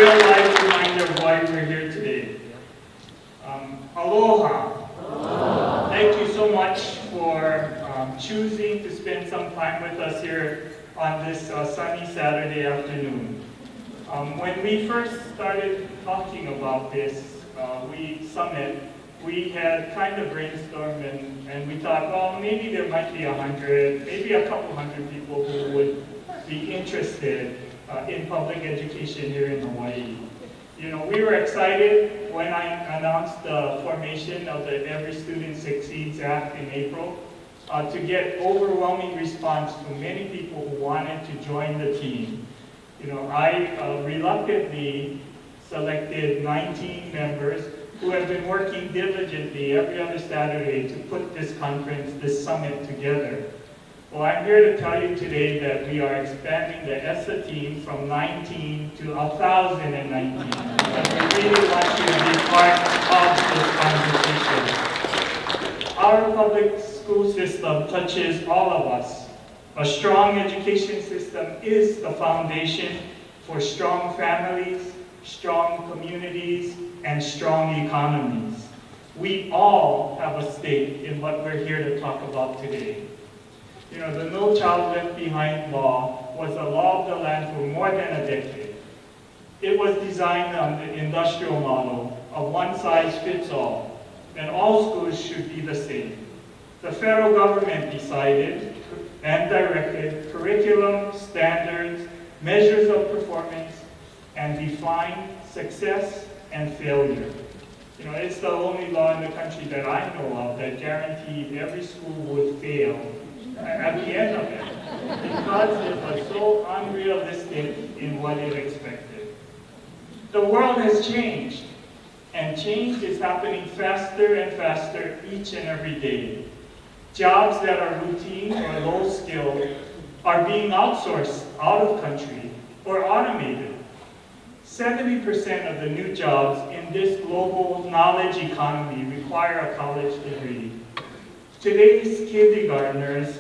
real life reminder of why we're here today. Aloha. Aloha. Thank you so much for choosing to spend some time with us here on this sunny Saturday afternoon. When we first started talking about this summit, we had kind of brainstormed and we thought, well, maybe there might be 100, maybe a couple hundred people who would be interested in public education here in Hawaii. You know, we were excited when I announced the formation of the Every Student Succeeds Act in April to get overwhelming response from many people who wanted to join the team. You know, I reluctantly selected 19 members who have been working diligently every other Saturday to put this conference, this summit together. Well, I'm here to tell you today that we are expanding the ESSA team from 19 to 1,019. And we really want you to be part of this conversation. Our public school system touches all of us. A strong education system is the foundation for strong families, strong communities, and strong economies. We all have a stake in what we're here to talk about today. You know, the No Child Left Behind law was a law of the land for more than a decade. It was designed on the industrial model of one size fits all, and all schools should be the same. The federal government decided and directed curriculum, standards, measures of performance, and defined success and failure. You know, it's the only law in the country that I know of that guaranteed every school would fail at the end of it, because it was so unrealistic in what it expected. The world has changed, and change is happening faster and faster each and every day. Jobs that are routine or low skilled are being outsourced out of country or automated. 70% of the new jobs in this global knowledge economy require a college degree. Today's kindergartners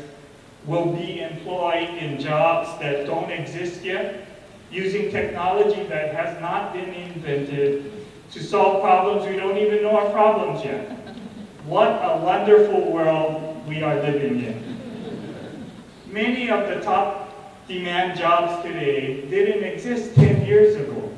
will be employed in jobs that don't exist yet, using technology that has not been invented to solve problems we don't even know are problems yet. What a wonderful world we are living in. Many of the top demand jobs today didn't exist 10 years ago.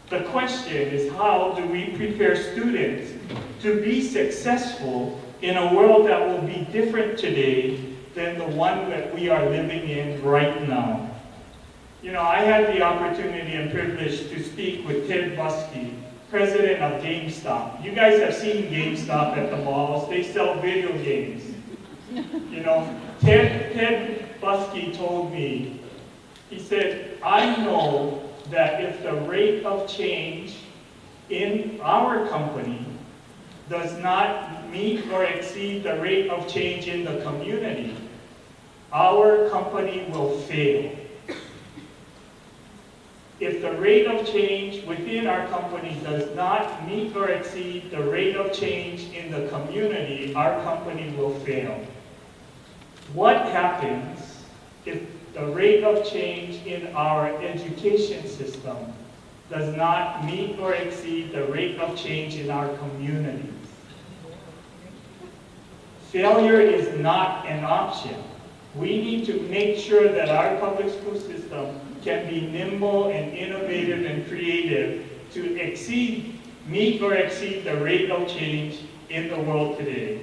The question is, how do we prepare students to be successful in a world that will be different today than the one that we are living in right now? You know, I had the opportunity and privilege to speak with Ted Buskey, president of GameStop. You guys have seen GameStop at the malls. They sell video games. You know, Ted Buskey told me, he said, I know that if the rate of change in our company does not meet or exceed the rate of change in the community, our company will fail. If the rate of change within our company does not meet or exceed the rate of change in the community, our company will fail. What happens if the rate of change in our education system does not meet or exceed the rate of change in our communities? Failure is not an option. We need to make sure that our public school system can be nimble and innovative and creative to meet or exceed the rate of change in the world today.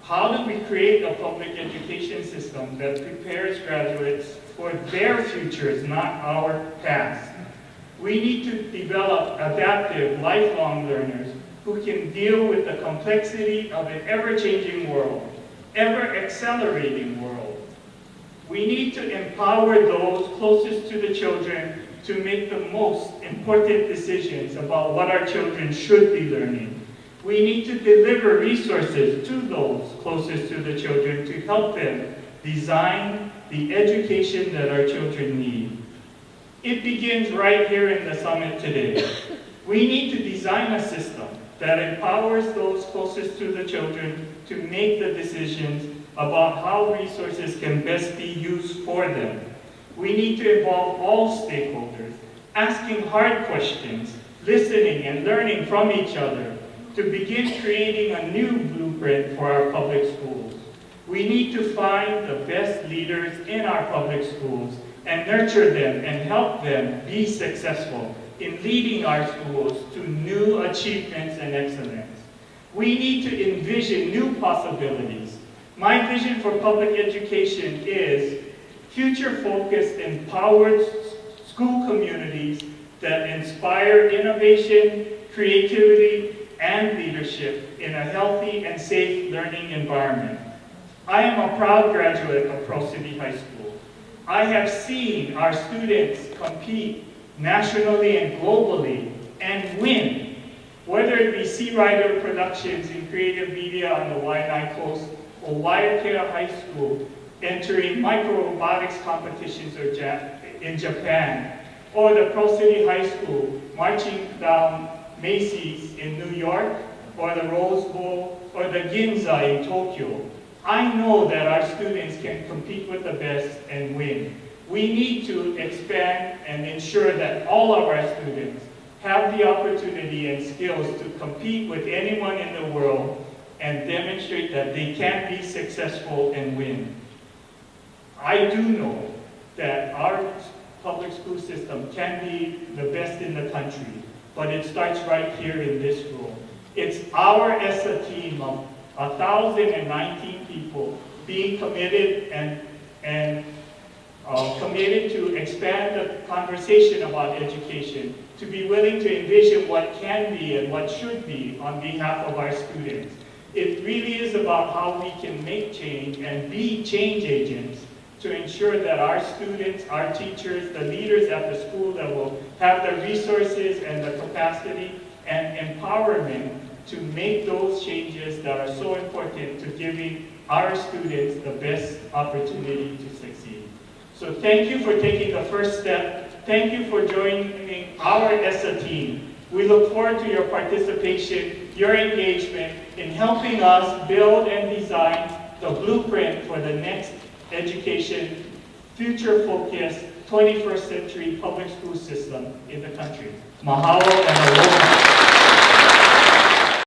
How do we create a public education system that prepares graduates for their futures, not our past? We need to develop adaptive, lifelong learners who can deal with the complexity of an ever-changing world, ever-accelerating world. We need to empower those closest to the children to make the most important decisions about what our children should be learning. We need to deliver resources to those closest to the children to help them design the education that our children need. It begins right here in the summit today. We need to design a system that empowers those closest to the children to make the decisions about how resources can best be used for them. We need to involve all stakeholders, asking hard questions, listening and learning from each other to begin creating a new blueprint for our public schools. We need to find the best leaders in our public schools and nurture them and help them be successful in leading our schools to new achievements and excellence. We need to envision new possibilities. My vision for public education is future-focused, empowered school communities that inspire innovation, creativity, and leadership in a healthy and safe learning environment. I am a proud graduate of Pro City High School. I have seen our students compete nationally and globally and win, whether it be Sea Rider Productions in creative media on the Waianae Coast or Waiakea High School entering micro-robotics competitions in Japan, or the Pro City High School marching down Macy's in New York, or the Rose Bowl, or the Ginza in Tokyo. I know that our students can compete with the best and win. We need to expand and ensure that all of our students have the opportunity and skills to compete with anyone in the world and demonstrate that they can be successful and win. I do know that our public school system can be the best in the country, but it starts right here in this room. It's our ESSA team of 1,019 people being committed and committed to expand the conversation about education, to be willing to envision what can be and what should be on behalf of our students. It really is about how we can make change and be change agents to ensure that our students, our teachers, the leaders at the school that will have the resources and the capacity and empowerment to make those changes that are so important to giving our students the best opportunity to succeed. So thank you for taking the first step. Thank you for joining our ESSA team. We look forward to your participation, your engagement in helping us build and design the blueprint for the next education, future-focused, 21st century public school system in the country. Mahalo and aloha.